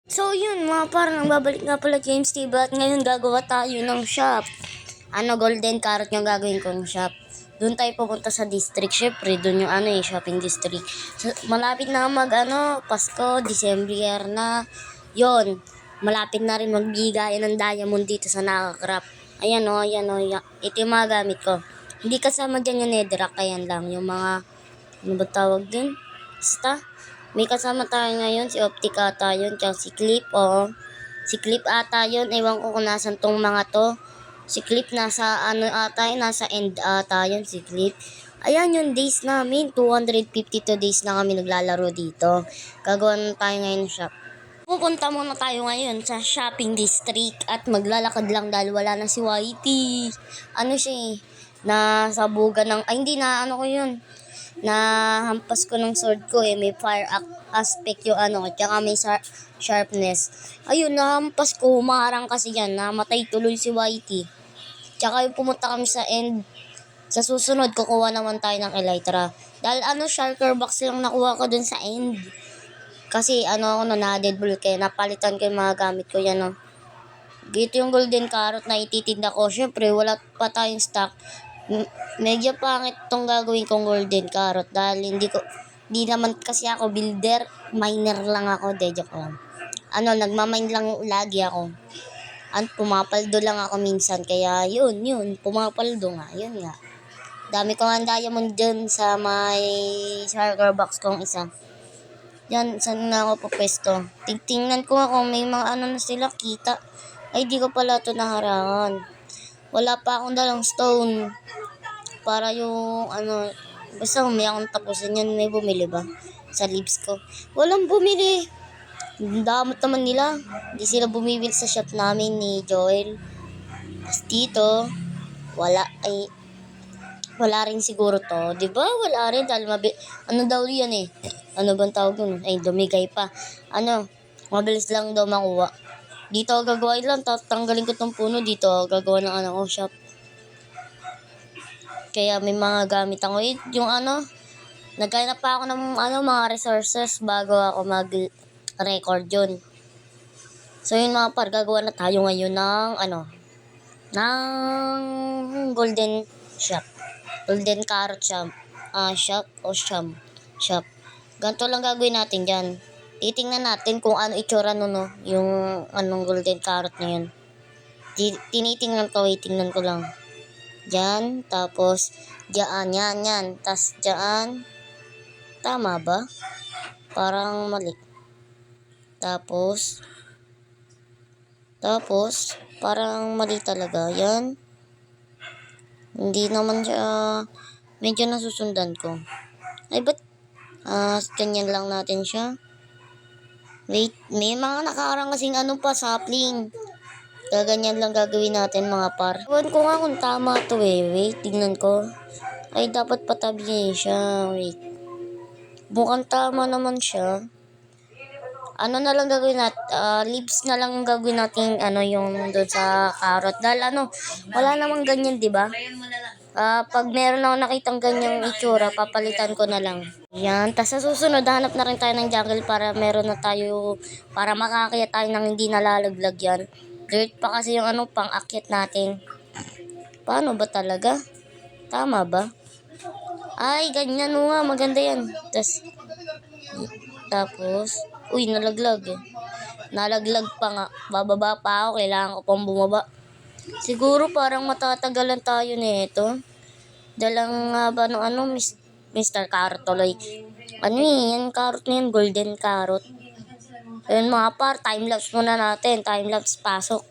So yun mga parang nagbabalik nga pala James TV at ngayon gagawa tayo ng shop. Golden carrot yung gagawin kong shop. Doon tayo pupunta sa district. Syempre, doon yung shopping district. So, malapit na Pasko, December na. Yon, malapit na rin magbigayan ng diamond dito sa Nakakrap. Ayan o. Ito yung mga gamit ko. Hindi kasama dyan yung netherrack, ayan lang. Yung mga, ano ba tawag dun? Basta, may kasama tayo ngayon, si Optic ata yun, tsaka si Clip, Si Clip ata yun, ewan ko kung nasan tong mga to. Si Clip nasa nasa end ata yun, si Clip. Ayan yung days namin, 252 days na kami naglalaro dito. Gagawa na tayo ngayon ng shop. Pupunta muna tayo ngayon sa shopping district at maglalakad lang dahil wala na si Whitey. Nasabugan ng, ay hindi na ko yun. Nahampas ko ng sword ko may fire aspect yung tsaka may sharpness. Ayun, nahampas ko, humarang kasi yan, namatay tuloy si Whitey. Tsaka yung pumunta kami sa end, sa susunod, kukuha naman tayo ng elytra. Dahil shulker box lang nakuha ko dun sa end. Kasi na-deadbolt kaya napalitan ko yung mga gamit ko yan Dito yung golden carrot na ititinda ko. Syempre, wala pa tayong stock. Medyo pangit tong gagawin kong golden carrot dahil di naman kasi ako builder, miner lang ako, joke lang. Nagmamine lang lagi ako. Pumapaldo lang ako minsan, kaya yun, pumapaldo nga, yun nga. Dami ko nga diamond dyan sa may shulker box kong isa. Yan, saan na ako pupwesto? Tingnan ko nga kung may mga na sila kita. Ay, di ko pala ito naharangan. Wala pa akong dalang stone. Para yung basta may akong tapusin yan. May bumili ba? Sa leaves ko. Walang bumili. Damot naman nila. Hindi sila bumibili sa shop namin ni Joel. Tapos dito, wala rin siguro to. Diba? Wala rin. Dahil daw yan Ano bang tawag dun? Ay, dumigay pa. Mabilis lang daw makuha. Dito ako gagawa lang. Tatanggalin ko tong puno. Dito ako gagawa ng shop. Kaya may mga gamit ako. Yung naghanap pa ako ng mga resources bago ako mag-record yun. So yun mga par, gagawa na tayo ngayon ng golden shop. Golden carrot shop. Shop. Ganito lang gagawin natin dyan. Titingnan natin kung ano itsura yung golden carrot na yun. Tinitingnan ko, tingnan ko lang. Diyan, tapos diyan, yan. Tapos diyan. Tama ba? Parang mali. Tapos, parang mali talaga. Yan. Hindi naman siya, medyo nasusundan ko. Ay, ba't ganyan lang natin siya. Wait, may mga nakaarang kasing sapling. Gaganyan lang gagawin natin mga par. Ewan ko nga kung tama to Wait, tignan ko. Ay, dapat patabi siya. Wait. Mukhang tama naman siya. Na lang gagawin natin? Leaves na lang gagawin natin yung doon sa carrot. Dahil wala namang ganyan, di ba? Pag meron ako nakitang ganyang itsura, papalitan ko na lang. Yan. Tapos sa susunod, hanap na rin tayo ng jungle para meron na tayo, para makakaya tayo ng hindi nalalaglag yan. Dirt pa kasi yung pang-akyat natin. Paano ba talaga? Tama ba? Ay, ganyan nga. Maganda yan. Tapos, uy, nalaglag Nalaglag pa nga. Bababa pa ako. Kailangan ko pang bumaba. Siguro parang matatagalan tayo nito. Dalang ba ng Mr. Carrot tuloy. Yan carrot na yan, golden carrot. Ayun mga par, time-lapse muna natin. Time-lapse, pasok.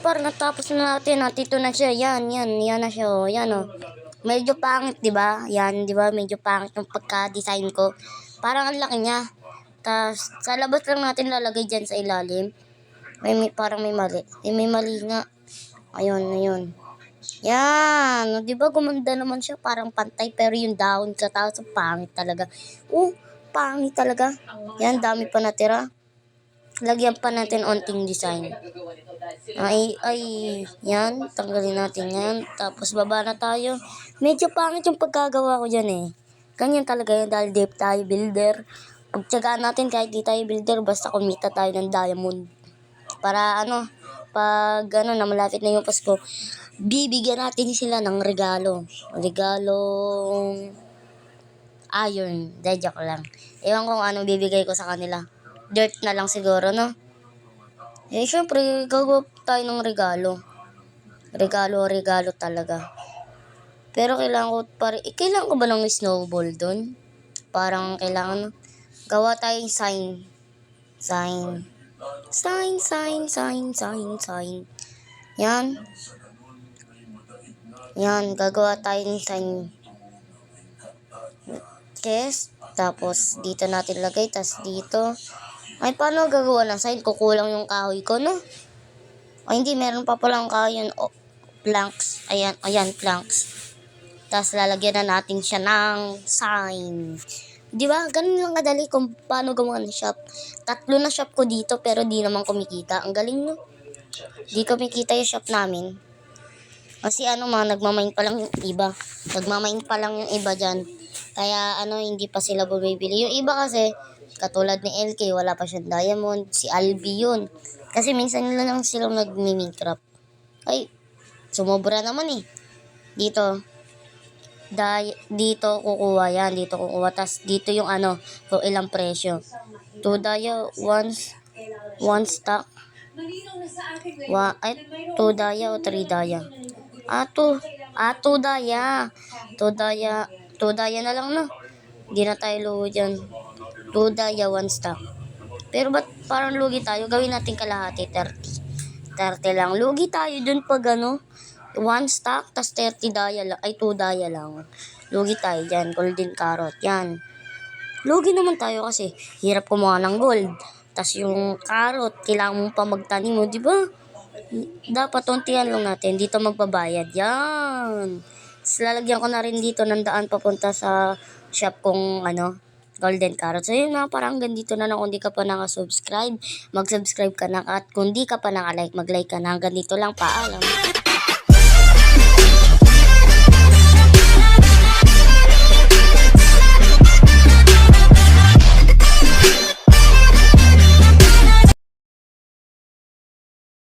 par, natapos na natin. Natito na siya. Yan na siya. Oh. Yan, oh. Medyo pangit, di ba? Yan, di ba? Medyo pangit yung pagka-design ko. Parang ang laki niya. Tapos, sa labas lang natin lalagay dyan sa ilalim. Parang may mali. May mali nga. Ayun. Yan. Di ba gumanda naman siya? Parang pantay. Pero yung dahon sa taas, pangit talaga. Pangit talaga. Yan, dami pa natira. Lagyan pa natin onting design. Yan. Tanggalin natin yan. Tapos baba na tayo. Medyo pangit yung pagkagawa ko dyan eh. Ganyan talaga yun dahil deep tayo builder. Pagtsagaan natin kahit di tayo builder, basta kumita tayo ng diamond. Para pag na malapit na yung Pasko, bibigyan natin sila ng regalo. Regalong iron. Joke lang. Ewan kung anong bibigay ko sa kanila. Dirt na lang siguro, no? Syempre, gagawa tayo ng regalo. Regalo talaga. Pero kailangan ko ba ng snowball doon? Parang kailangan, gawa tayong sign. Sign. Yan, gagawa tayo ng sign. Yes, tapos dito natin lagay, tapos dito. Ay, paano gagawa ng sign? Kukulang yung kahoy ko, no? Ay, hindi, meron pa palang kahoy yun. Planks. Ayan, planks. Tapos lalagyan na natin siya ng sign. Di ba? Ganun lang kadali kung paano gumawa ng shop. 3 na shop ko dito, pero di naman kumikita. Ang galing, no? Di kumikita yung shop namin. Kasi nagmamain pa lang yung iba. Nagmamain pa lang yung iba dyan. Kaya hindi pa sila bumibili. Yung iba kasi, katulad ni LK, wala pa siyang diamond. Si Albi yun. Kasi minsan nila lang silang nag-Minecraft. Ay, sumobra naman eh. Dito kukuha yan. Dito kukuha. Tapos dito yung kung ilang presyo. 2 daya, 1 stock. 2 daya o 3 daya. 2 daya. 2 daya na lang, no? Hindi na tayo luho dyan. 2 daya, 1 stock. Pero ba't parang lugi tayo? Gawin natin kalahati, 30 lang. Lugi tayo dun pag 1 stock, tas 30 daya lang. Ay, 2 daya lang. Lugi tayo dyan. Golden carrot. Yan. Lugi naman tayo kasi hirap kumuha ng gold. Tas yung carrot, kailangan mo pa magtanim mo, di ba? Dapat untihan lang natin. Dito magbabayad. Yan. Tapos lalagyan ko na rin dito ng daan papunta sa shop kong golden carrot. So yun na, parang hanggang dito na lang. Kung di ka pa nakasubscribe, mag-subscribe ka na. At kung di ka pa nakalike, mag-like ka na. Hanggang dito lang. Paalam.